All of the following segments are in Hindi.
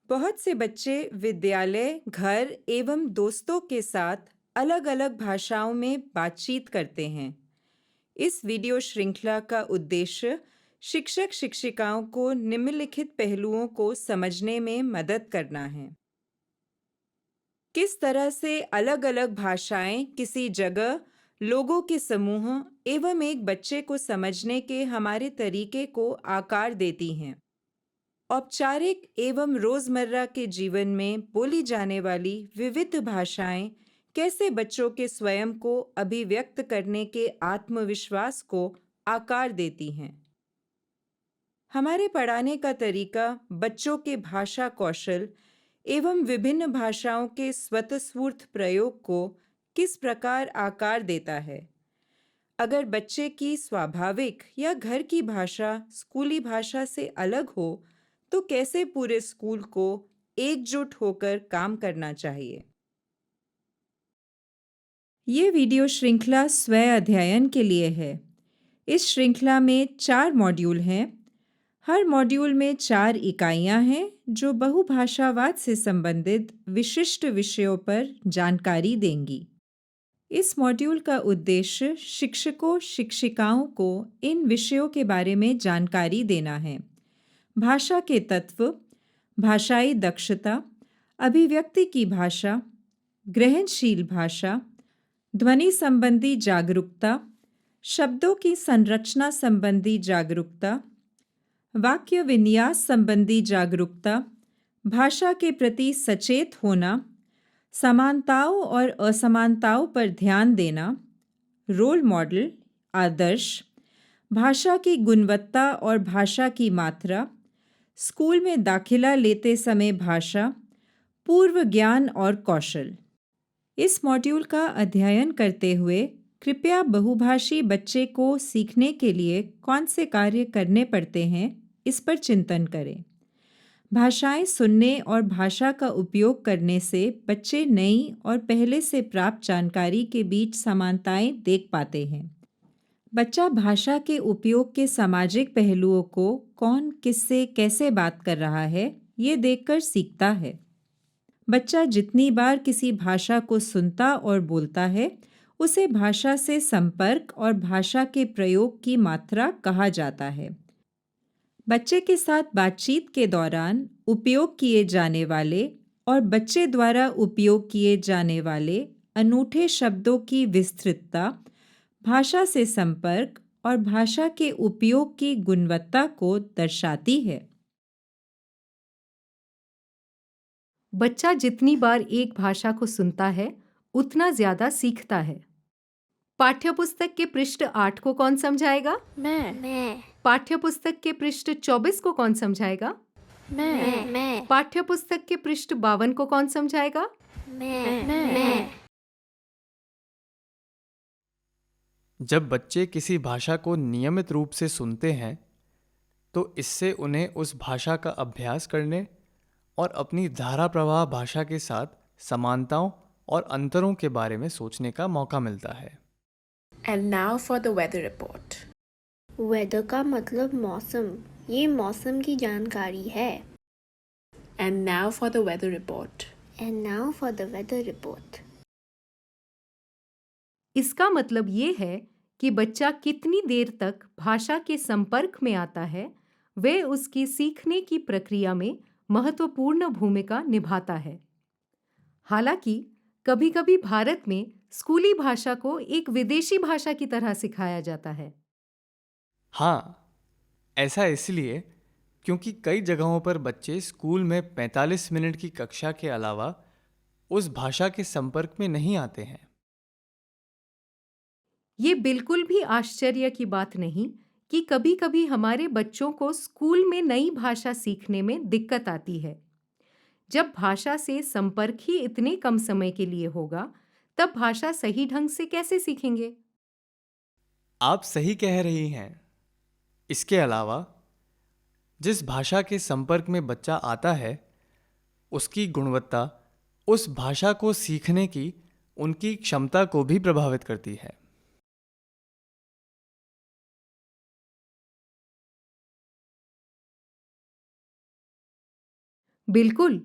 बहुत से बच्चे विद्यालय, घर एवं दोस्तों के साथ अलग-अलग भाषाओं में बातचीत करते हैं। इस वीडियो श्रृंखला का उद्देश्य शिक्षक-शिक्षिकाओं को निम्नलिखित पहलुओं को समझने में मदद करना है। किस तरह से अलग-अलग भाषाएं किसी जगह, लोगों के समूह एवं एक बच्चे को समझने के हमारे तरीके को आकार देती हैं। औपचारिक एवं रोजमर्रा के जीवन में बोली जाने वाली विविध भाषाएं कैसे बच्चों के स्वयं को अभिव्यक्त करने के आत्मविश्वास को आकार देती हैं। हमारे पढ़ाने का तरीका बच्चों के भाषा कौशल एवं विभिन्न भाषाओं के स्वतःस्फूर्त प्रयोग को किस प्रकार आकार देता है। अगर बच्चे की स्वाभाविक या घर की भाषा स्कूली भाषा से अलग हो, तो कैसे पूरे स्कूल को एकजुट होकर काम करना चाहिए। ये वीडियो श्रृंखला स्व अध्ययन के लिए है। इस श्रृंखला में 4 मॉड्यूल हैं। हर मॉड्यूल में 4 इकाइयां हैं जो बहुभाषावाद से संबंधित विशिष्ट विषयों पर जानकारी देंगी। इस मॉड्यूल का उद्देश्य शिक्षकों शिक्षिकाओं को इन विषयों के बारे में जानकारी देना है। भाषा के तत्व, भाषाई दक्षता, अभिव्यक्ति की भाषा, ग्रहणशील भाषा, ध्वनि संबंधी जागरूकता, शब्दों की संरचना संबंधी जागरूकता, वाक्य विन्यास संबंधी जागरूकता, भाषा के प्रति सचेत होना, समानताओं और असमानताओं पर ध्यान देना, रोल मॉडल, आदर्श, भाषा की गुणवत्ता और भाषा की मात्रा, स्कूल में दाखिला लेते समय भाषा, पूर्व ज्ञान और कौशल। इस मॉड्यूल का अध्ययन करते हुए कृपया बहुभाषी बच्चे को सीखने के लिए कौन से कार्य करने पड़ते हैं, इस पर चिंतन करें। भाषाएं सुनने और भाषा का उपयोग करने से बच्चे नई और पहले से प्राप्त जानकारी के बीच समानताएं देख पाते हैं। बच्चा भाषा के उपयोग के सामाजिक पहलुओं को कौन किससे कैसे बात कर रहा है, ये देखकर सीखता है। बच्चा जितनी बार किसी भाषा को सुनता और बोलता है, उसे भाषा से संपर्क और भाषा के प्रयोग की मात्रा कहा जाता है। बच्चे के साथ बातचीत के दौरान उपयोग किए जाने वाले और बच्चे द्वारा उपयोग किए जाने वाले अनूठे शब्दों की विस्तृतता भाषा से संपर्क और भाषा के उपयोग की गुणवत्ता को दर्शाती है। बच्चा जितनी बार एक भाषा को सुनता है, उतना ज्यादा सीखता है। पाठ्यपुस्तक के पृष्ठ 8 को कौन समझाएगा? मैं पाठ्यपुस्तक के पृष्ठ 24 को कौन समझाएगा? मैं पाठ्यपुस्तक के पृष्ठ 52 को कौन समझाएगा? मैं जब बच्चे किसी भाषा को नियमित रूप से सुनते हैं तो इससे उन्हें उस भाषा का अभ्यास करने और अपनी धारा प्रवाह भाषा के साथ समानताओं और अंतरों के बारे में सोचने का मौका मिलता है। And now for the weather report. Weather का मतलब मौसम। ये मौसम की जानकारी है। And now for the weather report. And now for the weather report. इसका मतलब ये है कि बच्चा कितनी देर तक भाषा के संपर्क में आता है, वह उसकी सीखने की प्रक्रिया में महत्वपूर्ण भूमिका निभाता है। हालांकि कभी-कभी भारत में स्कूली भाषा को एक विदेशी भाषा की तरह सिखाया जाता है। हाँ, ऐसा इसलिए क्योंकि कई जगहों पर बच्चे स्कूल में 45 मिनट की कक्षा के अलावा उस भाषा के संपर्क में नहीं आते हैं। ये बिल्कुल भी आश्चर्य की बात नहीं कि कभी-कभी हमारे बच्चों को स्कूल में नई भाषा सीखने में दिक्कत आती है। जब भाषा से संपर्क ही इतने कम समय के लिए होगा, तब भाषा सही ढंग से कैसे सीखेंगे? आप सही कह रही हैं। इसके अलावा जिस भाषा के संपर्क में बच्चा आता है, उसकी गुणवत्ता उस भाषा को सीखने की उनकी क्षमता को भी प्रभावित करती है। बिल्कुल।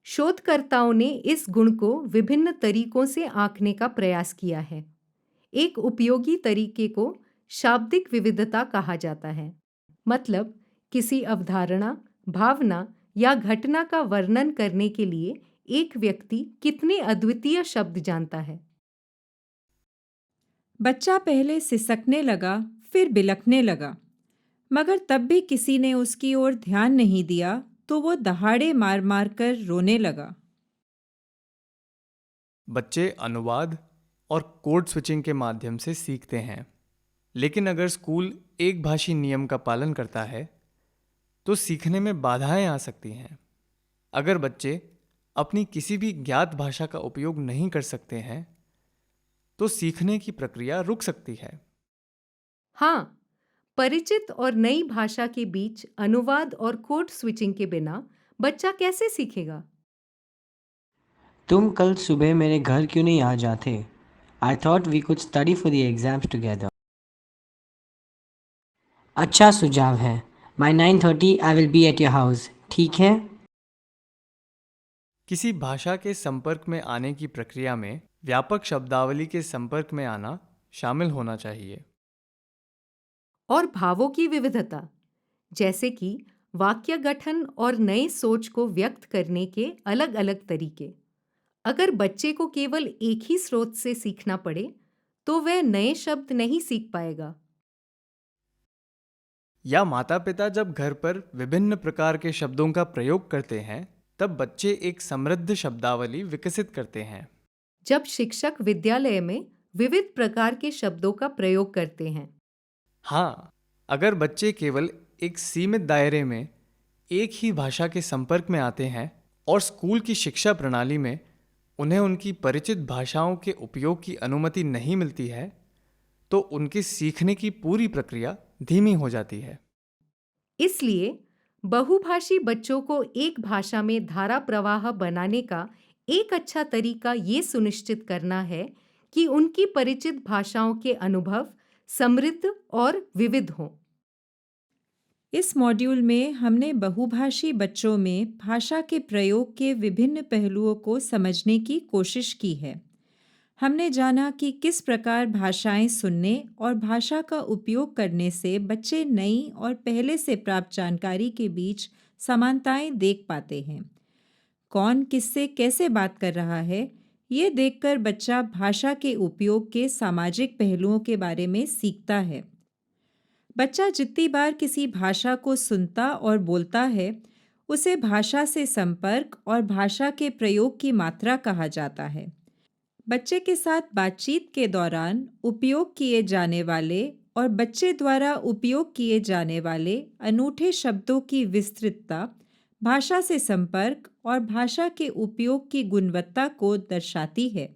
शोधकर्ताओं ने इस गुण को विभिन्न तरीकों से आंकने का प्रयास किया है। एक उपयोगी तरीके को शाब्दिक विविधता कहा जाता है। मतलब किसी अवधारणा, भावना या घटना का वर्णन करने के लिए एक व्यक्ति कितने अद्वितीय शब्द जानता है। बच्चा पहले सिसकने लगा, फिर बिलखने लगा, मगर तब भी किसी ने उसकी ओर ध्यान नहीं दिया, तो वो दहाड़े मार मार कर रोने लगा। बच्चे अनुवाद और कोड स्विचिंग के माध्यम से सीखते हैं, लेकिन अगर स्कूल एक भाषी नियम का पालन करता है तो सीखने में बाधाएं आ सकती हैं। अगर बच्चे अपनी किसी भी ज्ञात भाषा का उपयोग नहीं कर सकते हैं तो सीखने की प्रक्रिया रुक सकती है। हाँ, परिचित और नई भाषा के बीच अनुवाद और कोड स्विचिंग के बिना बच्चा कैसे सीखेगा? तुम कल सुबह मेरे घर क्यों नहीं आ जाते? I thought we could study for the exams together. अच्छा सुझाव है। By 9:30 I will be at your house. ठीक है? किसी भाषा के संपर्क में आने की प्रक्रिया में व्यापक शब्दावली के संपर्क में आना शामिल होना चाहिए। और भावों की विविधता, जैसे कि वाक्य गठन और नए सोच को व्यक्त करने के अलग अलग तरीके। अगर बच्चे को केवल एक ही स्रोत से सीखना पड़े तो वह नए शब्द नहीं सीख पाएगा। या माता पिता जब घर पर विभिन्न प्रकार के शब्दों का प्रयोग करते हैं तब बच्चे एक समृद्ध शब्दावली विकसित करते हैं। जब शिक्षक विद्यालय में विविध प्रकार के शब्दों का प्रयोग करते हैं। हाँ, अगर बच्चे केवल एक सीमित दायरे में एक ही भाषा के संपर्क में आते हैं और स्कूल की शिक्षा प्रणाली में उन्हें उनकी परिचित भाषाओं के उपयोग की अनुमति नहीं मिलती है तो उनके सीखने की पूरी प्रक्रिया धीमी हो जाती है। इसलिए बहुभाषी बच्चों को एक भाषा में धारा प्रवाह बनाने का एक अच्छा तरीका ये सुनिश्चित करना है कि उनकी परिचित भाषाओं के अनुभव समृद्ध और विविध हों। इस मॉड्यूल में हमने बहुभाषी बच्चों में भाषा के प्रयोग के विभिन्न पहलुओं को समझने की कोशिश की है। हमने जाना कि किस प्रकार भाषाएं सुनने और भाषा का उपयोग करने से बच्चे नई और पहले से प्राप्त जानकारी के बीच समानताएं देख पाते हैं। कौन किससे कैसे बात कर रहा है, ये देखकर बच्चा भाषा के उपयोग के सामाजिक पहलुओं के बारे में सीखता है। बच्चा जितनी बार किसी भाषा को सुनता और बोलता है, उसे भाषा से संपर्क और भाषा के प्रयोग की मात्रा कहा जाता है। बच्चे के साथ बातचीत के दौरान उपयोग किए जाने वाले और बच्चे द्वारा उपयोग किए जाने वाले अनूठे शब्दों की विस्तृतता भाषा से संपर्क और भाषा के उपयोग की गुणवत्ता को दर्शाती है।